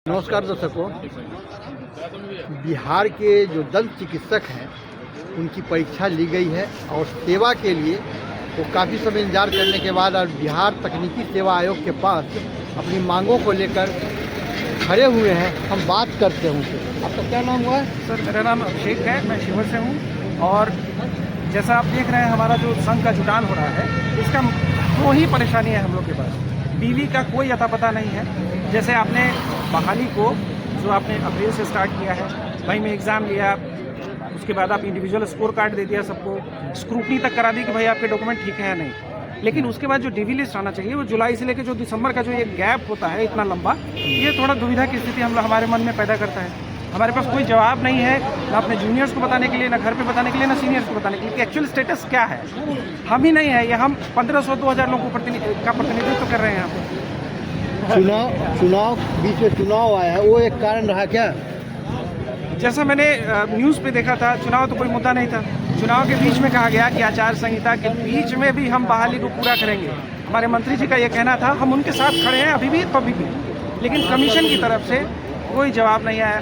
नमस्कार दर्शकों, बिहार के जो दंत चिकित्सक हैं उनकी परीक्षा ली गई है और सेवा के लिए वो काफ़ी समय इंतजार करने के बाद अब बिहार तकनीकी सेवा आयोग के पास अपनी मांगों को लेकर खड़े हुए हैं। हम बात करते हैं उनसे। आपका क्या नाम हुआ है? सर, मेरा नाम अभिषेक है, मैं शिवर से हूँ। और जैसा आप देख रहे हैं, हमारा जो संघ का जुटान हो रहा है, इसका दो ही परेशानी है हम लोग के पास। बीवी का कोई अता पता नहीं है। जैसे आपने बहाली को जो आपने अप्रैल से स्टार्ट किया है, वहीं में एग्ज़ाम लिया, उसके बाद आप इंडिविजुअल स्कोर कार्ड दे दिया, सबको स्क्रूटनी तक करा दी कि भाई आपके डॉक्यूमेंट ठीक है या नहीं। लेकिन उसके बाद जो डीवी लिस्ट आना चाहिए वो जुलाई से लेकर जो दिसंबर का जो ये गैप होता है इतना लंबा, ये थोड़ा दुविधा की स्थिति हमारे मन में पैदा करता है। हमारे पास कोई जवाब नहीं है, ना अपने जूनियर्स को बताने के लिए, ना घर पे बताने के लिए, ना सीनियर्स को बताने के लिए कि एक्चुअल स्टेटस क्या है। हम ही नहीं है, ये हम 1500-2000 लोगों का प्रतिनिधित्व कर रहे हैं यहाँ पे। चुनाव बीच में चुनाव आया है, वो एक कारण रहा क्या? जैसा मैंने न्यूज़ पे देखा था, चुनाव तो कोई मुद्दा नहीं था। चुनाव के बीच में कहा गया कि आचार संहिता के बीच में भी हम बहाली को पूरा करेंगे। हमारे मंत्री जी का ये कहना था, हम उनके साथ खड़े हैं अभी भी, कभी भी। लेकिन कमीशन की तरफ से कोई जवाब नहीं आया।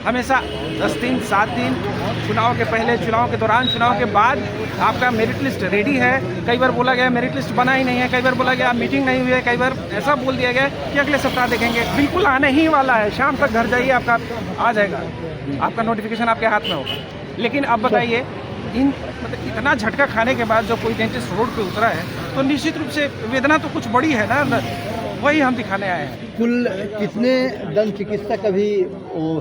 हमेशा 10 दिन, 7 दिन, चुनाव के पहले, चुनाव के दौरान, चुनाव के बाद आपका मेरिट लिस्ट रेडी है। कई बार बोला गया मेरिट लिस्ट बना ही नहीं है, कई बार बोला गया मीटिंग नहीं हुई है, कई बार ऐसा बोल दिया गया कि अगले सप्ताह देखेंगे। बिल्कुल आने ही वाला है, शाम तक घर जाइए, आपका आ जाएगा, आपका नोटिफिकेशन आपके हाथ में होगा। लेकिन अब बताइए, मतलब इतना झटका खाने के बाद जब कोई डेंटिस्ट रोड पे उतरा है तो निश्चित रूप से वेदना तो कुछ बड़ी है ना, वही हम दिखाने आए हैं। कुल कितने दंत चिकित्सक अभी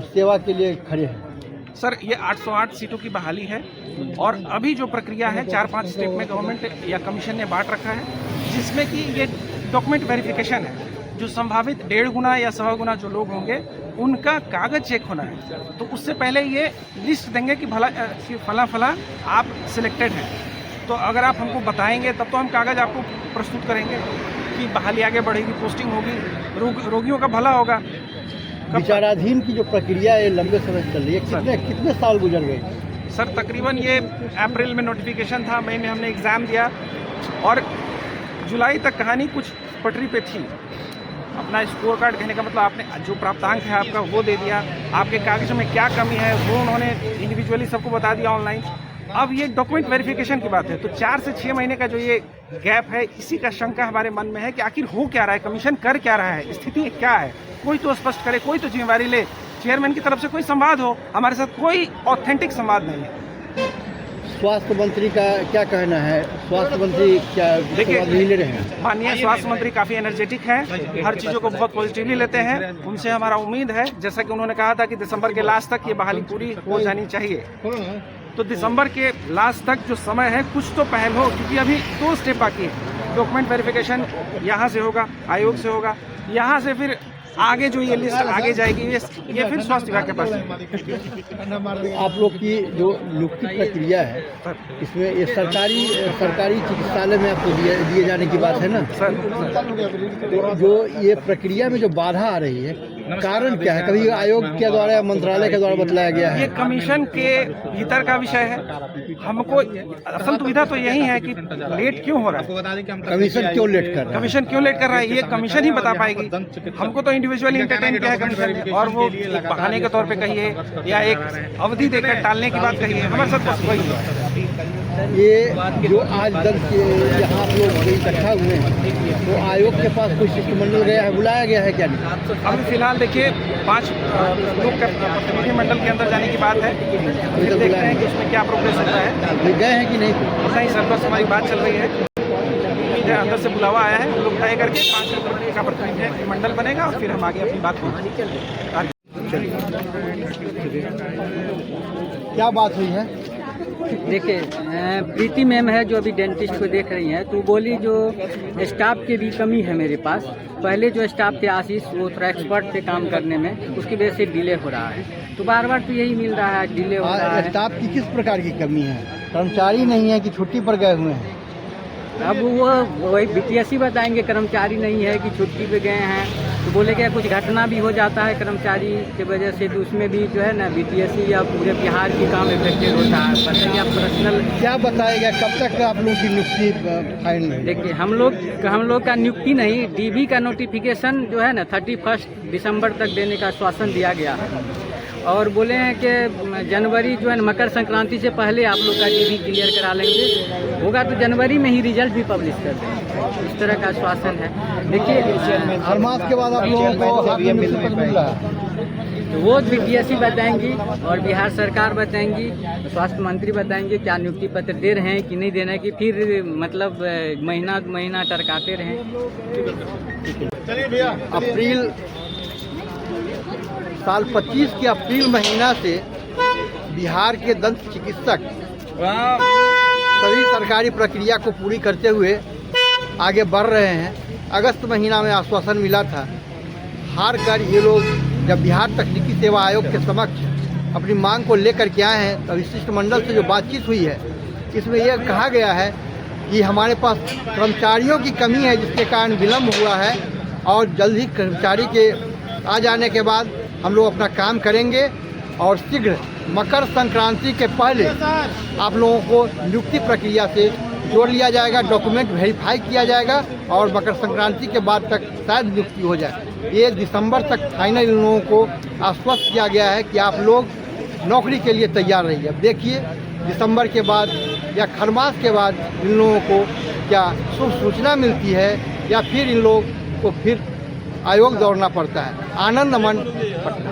सेवा के लिए खड़े हैं? सर, ये 808 सीटों की बहाली है और अभी जो प्रक्रिया है 4-5 स्टेप में गवर्नमेंट या कमीशन ने बांट रखा है, जिसमें कि ये डॉक्यूमेंट वेरिफिकेशन है। जो संभावित 1.5 गुना या 1.25 गुना जो लोग होंगे उनका कागज चेक होना है। तो उससे पहले ये लिस्ट देंगे कि फला फला आप सिलेक्टेड हैं। तो अगर आप हमको बताएंगे तब तो हम कागज आपको प्रस्तुत करेंगे कि बहाली आगे बढ़ेगी, पोस्टिंग होगी, रोगियों का भला होगा। विचाराधीन की जो प्रक्रिया है लंबे समय से चल रही है, कितने साल गुजर गए? सर, तकरीबन ये अप्रैल में नोटिफिकेशन था, मई में हमने एग्ज़ाम दिया और जुलाई तक कहानी कुछ पटरी पे थी। अपना स्कोर कार्ड, कहने का मतलब आपने जो प्राप्तांक है आपका वो दे दिया, आपके कागज़ों में क्या कमी है वो उन्होंने इंडिविजुअली सबको बता दिया ऑनलाइन। अब ये डॉक्यूमेंट वेरिफिकेशन की बात है, तो 4 से 6 महीने का जो ये गैप है, इसी का शंका हमारे मन में है कि आखिर हो क्या रहा है, कमीशन कर क्या रहा है, स्थिति क्या है। कोई तो स्पष्ट करे, कोई तो जिम्मेदारी ले। चेयरमैन की तरफ से कोई संवाद हो, हमारे साथ कोई ऑथेंटिक संवाद नहीं है। स्वास्थ्य मंत्री का क्या कहना है? स्वास्थ्य मंत्री क्या ले रहे हैं? माननीय स्वास्थ्य मंत्री काफ़ी एनर्जेटिक हैं, हर चीज़ों को बहुत पॉजिटिवली लेते हैं। उनसे हमारा उम्मीद है, जैसा कि उन्होंने कहा था कि दिसंबर के लास्ट तक ये बहाली पूरी हो जानी चाहिए, तो दिसंबर के लास्ट तक जो समय है कुछ तो पहल हो, क्योंकि अभी 2 स्टेप बाकी है। डॉक्यूमेंट वेरिफिकेशन यहाँ से होगा, आयोग से होगा, यहाँ से फिर आगे जो ये लिस्ट आगे जाएगी ये फिर स्वास्थ्य विभाग के पास है। आप लोग की जो नियुक्ति प्रक्रिया है, इसमें ये सरकारी चिकित्सालय में आपको दिए जाने की बात है ना सर? तो जो ये प्रक्रिया में जो बाधा आ रही है, कारण क्या है? कभी आयोग के द्वारा या मंत्रालय के द्वारा बतलाया गया है? ये कमीशन के भीतर का विषय है। हमको असल दुविधा तो यही है कि लेट क्यों हो रहा है, कमीशन क्यों लेट कर रहा है? कमीशन क्यों लेट कर रहा है, ये कमीशन ही बता पाएगी। हमको तो इंडिविजुअली इंटरटेन किया है कमीशन ने, और वो बहाने के तौर पे कहिए या एक अवधि देकर टालने की बात कहिए, हमारे साथ बस वही है। ये जो आज दंत के यहाँ आप लोग इकट्ठा हुए हैं, तो आयोग के पास कोई शिष्टमंडल गया है, बुलाया गया है क्या? नहीं, अभी फिलहाल देखिए 5 लोग प्रतिनिधिमंडल के अंदर जाने की बात है, फिर देखते हैं कि उसमें क्या प्रोग्रेस होता है। गए हैं कि नहीं? नहीं सर, बस हमारी बात चल रही है, उम्मीद है अंदर से बुलावा आया है, हम लोग तय करके 5 लोगों का प्रतिनिधिमंडल बनेगा और फिर हम आगे अपनी बात को। क्या बात हुई है? देखिए, प्रीति मैम है जो अभी डेंटिस्ट को देख रही हैं, तो बोली जो स्टाफ की भी कमी है मेरे पास। पहले जो स्टाफ थे आशीष, वो थोड़ा एक्सपर्ट थे काम करने में, उसकी वजह से डिले हो रहा है। तो बार बार तो यही मिल रहा है, डिले हो रहा है। स्टाफ की किस प्रकार की कमी है? कर्मचारी नहीं है कि छुट्टी पर गए हुए हैं? अब वो वही बीटीएससी बताएंगे, कर्मचारी नहीं है कि छुट्टी पे गए हैं, तो बोले कि कुछ घटना भी हो जाता है कर्मचारी की वजह से, तो उसमें भी जो है ना बीटीएससी या पूरे बिहार की काम इफेक्टेड होता है। बताइए आप पर्सनल क्या बताएगा, कब तक आप लोग की नियुक्ति फाइनल है? देखिए हम लोग का नियुक्ति नहीं, डीबी का नोटिफिकेशन जो है ना 31 दिसंबर तक देने का आश्वासन दिया गया है, और बोले हैं कि जनवरी जो है ना मकर संक्रांति से पहले आप लोग का डीबी क्लियर करा लेंगे, होगा तो जनवरी में ही रिजल्ट भी पब्लिश कर देंगे, इस तरह का आश्वासन है। देखिए हर मास के बाद आप लोगों को नियुक्ति पत्र मिल रहा है, तो वो बीटीएससी बताएंगी और बिहार सरकार बताएंगी, स्वास्थ्य मंत्री बताएंगे क्या नियुक्ति पत्र दे रहे हैं कि नहीं दे रहे हैं, कि फिर मतलब महीना टरकाते रहें। अप्रैल साल 25 के अप्रैल महीना से बिहार के दंत चिकित्सक सभी सरकारी प्रक्रिया को पूरी करते हुए आगे बढ़ रहे हैं। अगस्त महीना में आश्वासन मिला था, हार कर ये लोग जब बिहार तकनीकी सेवा आयोग के समक्ष अपनी मांग को लेकर के आए हैं, तो शिष्टमंडल से जो बातचीत हुई है इसमें यह कहा गया है कि हमारे पास कर्मचारियों की कमी है जिसके कारण विलम्ब हुआ है, और जल्द ही कर्मचारी के आ जाने के बाद हम लोग अपना काम करेंगे और शीघ्र मकर संक्रांति के पहले आप लोगों को नियुक्ति प्रक्रिया से जोड़ लिया जाएगा, डॉक्यूमेंट वेरीफाई किया जाएगा और मकर संक्रांति के बाद तक शायद नियुक्ति हो जाए। ये दिसंबर तक फाइनल इन लोगों को आश्वस्त किया गया है कि आप लोग नौकरी के लिए तैयार रहिए। अब देखिए दिसंबर के बाद या खरमास के बाद इन लोगों को क्या शुभ सूचना मिलती है या फिर इन लोग को फिर आयोग दौड़ना पड़ता है। आनंद अमन, पटना।